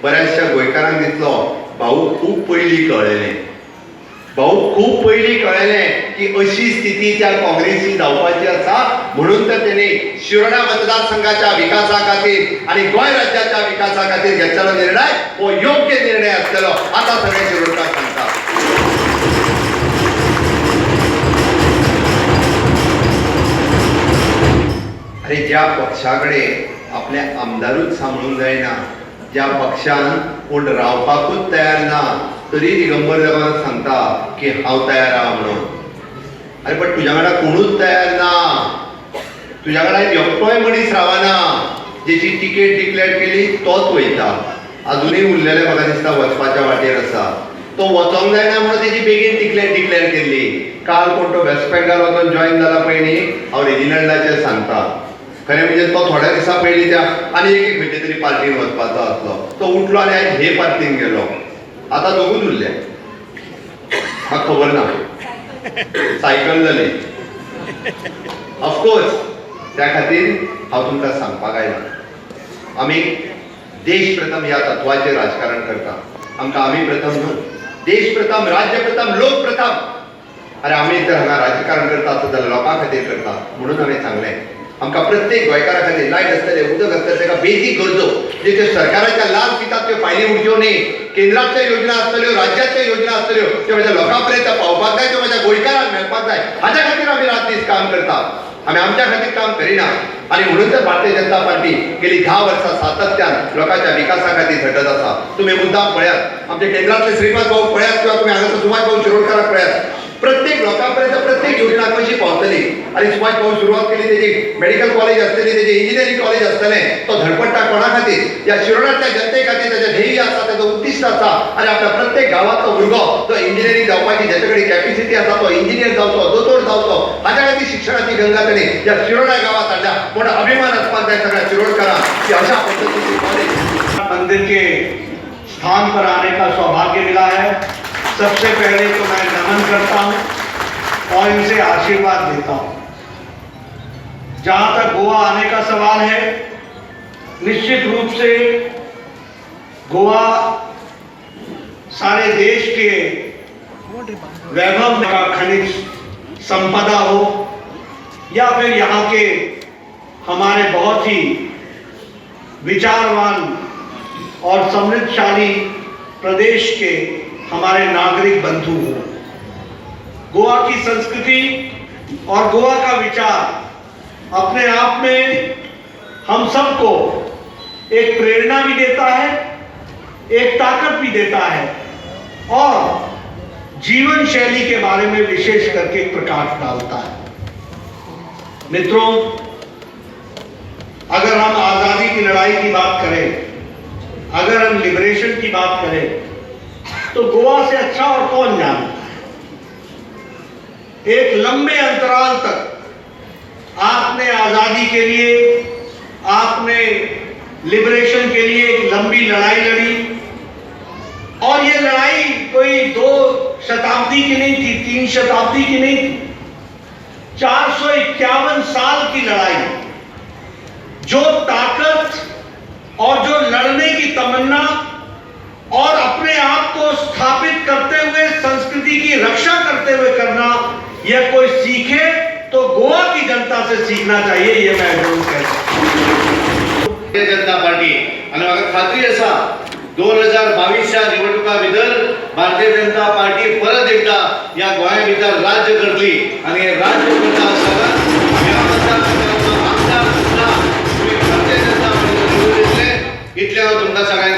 बऱ्याचशा गोंयकारांक दिसलो भाऊ खूब पयलीं कळलेलें, भाऊ खूब पयलीं कळलेलें की अशी स्थिती त्या काँग्रेसी जावपाची आसा, म्हणून तर तेणी शिरोडा मतदारसंघाच्या विकासा खातीर आनी गोंय राज्याच्या विकासा खातीर घेतलेलो निर्णय हो योग्य निर्णय आसलेलो आतां सगळे शिरोडकार सांगता। अरे ज्या पक्षाकडे आपले आमदारूच सांबाळूंक जायना, ज्या पक्षान कोण रावपाकूच तयार ना, तरी दिगंबर देवान सांगता की हांव तयार आहा म्हणून। अरे पण तुझ्या वांगडा कोणूच तयार ना, तुझ्या वांगडा एकटोय मनीस रावना, जेची तिकेट डिक्लेअर केली तोच वयता। अजूनही उरलेले म्हाका दिसता वचपाच्या वाटेर आसा, तो वचोंक जायना म्हणून तेजी बेगीन डिक्लेअर केल्ली। काल कोण तो वेस्ट बेंगाल वचून जॉईन जाला पळय न्ही, हांव रेजिनल्डाचेर सांगता, खरें म्हणजे तो थोड्या दिसा पयलीं त्या आनी एक खंयचे तरी पार्टीन वचपाचो आसलो, तो उठलो आनी आयज हे पार्टीन गेलो, आतां दोगूच उरले, म्हाका खबर ना, सायकल जाली। ऑफकोर्स त्या खातीर हांव तुमकां सांगपाक आयला, आमी देश प्रथम ह्या तत्वाचेर राजकारण करता। आमकां आमी प्रथम न्हू, देश प्रथम, राज्य प्रथम, लोक प्रथम। अरे आमी जर हांगा राजकारण करता जाल्यार लोकां खातीर करता, म्हणून हांवें सांगलें आमकां प्रत्येक गोंयकारा खातीर लायट आसतले, उदक आसतलें, ताका बेजीक गरजो जे सरकाराच्या लाभ दितात त्यो फायली उडच्यो न्ही, केंद्राच्यो योजना आसतल्यो, राज्याच्यो योजना आसतल्यो, त्यो म्हज्या लोकां पर्यंत पावपाक जाय, त्यो म्हज्या गोंयकारांक मेळपाक जाय, हाच्या खातीर आमी रात दीस काम करता। आमी आमच्या खातीर काम करिना, आनी म्हणून तर भारतीय जनता पार्टी गेली 10 वर्सां सातत्यान लोकांच्या विकासा खातीर झटत आसा। तुमी मुद्दाम पळयात, आमचे केंद्रातले श्रीपाद भाऊ पळयात किंवा तुमी हांगासर सुभाष भाऊ शिरोडकाराक पळयात, प्रत्येक लोकांपर्यंत प्रत्येक योजना कशी पावतली। आणि सुभाष भाऊ सुरुवात केली, तेजी मेडिकल कॉलेज आसतली, तेजी इंजिनियरिंग कॉलेज आसतलें, तो धडपडटा कोणा खातीर? या शिरोडाच्या जनते खातीर तेजें ध्येय आसा, तेजो उद्दिश्ट आसा, आनी आपल्या प्रत्येक गांवांतलो भुरगो जो इंजिनियरिंग जावपाची जेचे कडेन कॅपॅसिटी आसा तो इंजिनियर जावचो, दोतोर जावचो, हाच्या खातीर शिक्षणाची गंगा तेणी या शिरोडा गांवांत हाडल्या, म्हण अभिमान आसपाक जाय सगळ्या शिरोडकारांक की अशा पद्धतीची कॉलेज। मंदिर के स्थान पर आने का सौभाग्य मिला है। सबसे पहले तो मैं नमन करता हूं और इनसे आशीर्वाद देता हूं। जहां तक गोवा आने का सवाल है, निश्चित रूप से गोवा सारे देश के वैभव का खनिज संपदा हो या फिर यहाँ के हमारे बहुत ही विचारवान और समृद्धशाली प्रदेश के हमारे नागरिक बंधु हो, गोवा की संस्कृति और गोवा का विचार अपने आप में हम सबको एक प्रेरणा भी देता है, एक ताकत भी देता है और जीवन शैली के बारे में विशेष करके प्रकाश डालता है। मित्रों, अगर हम आजादी की लड़ाई की बात करें, अगर हम लिबरेशन की बात करें, तो गोवा से अच्छा और कौन जानता है। एक लंबे अंतराल तक आपने आजादी के लिए, आपने लिबरेशन के लिए एक लंबी लड़ाई लड़ी, और ये लड़ाई कोई 2 शताब्दी की नहीं थी, 3 शताब्दी की नहीं थी, 451 साल की लड़ाई। जो ताकत और जो लड़ने की तमन्ना और अपने आप को स्थापित करते हुए संस्कृति की रक्षा करते हुए करना, यह कोई सीखे तो गोवा की जनता से सीखना चाहिए, ये मैं जरूर कहता हूं। भारतीय जनता पार्टी आणि म्हाका खात्री आसा 2022च्या निवडणुका भितर भारतीय जनता पार्टी परत एकदा या गोंया भितर राज्य करतली आणि राज्य करता आसतना ह्या मतदारसंघाचो आमदार सुद्धा भारतीय जनता पार्टीचो निवडून येतले, इतले हांव तुमकां सगळ्यांक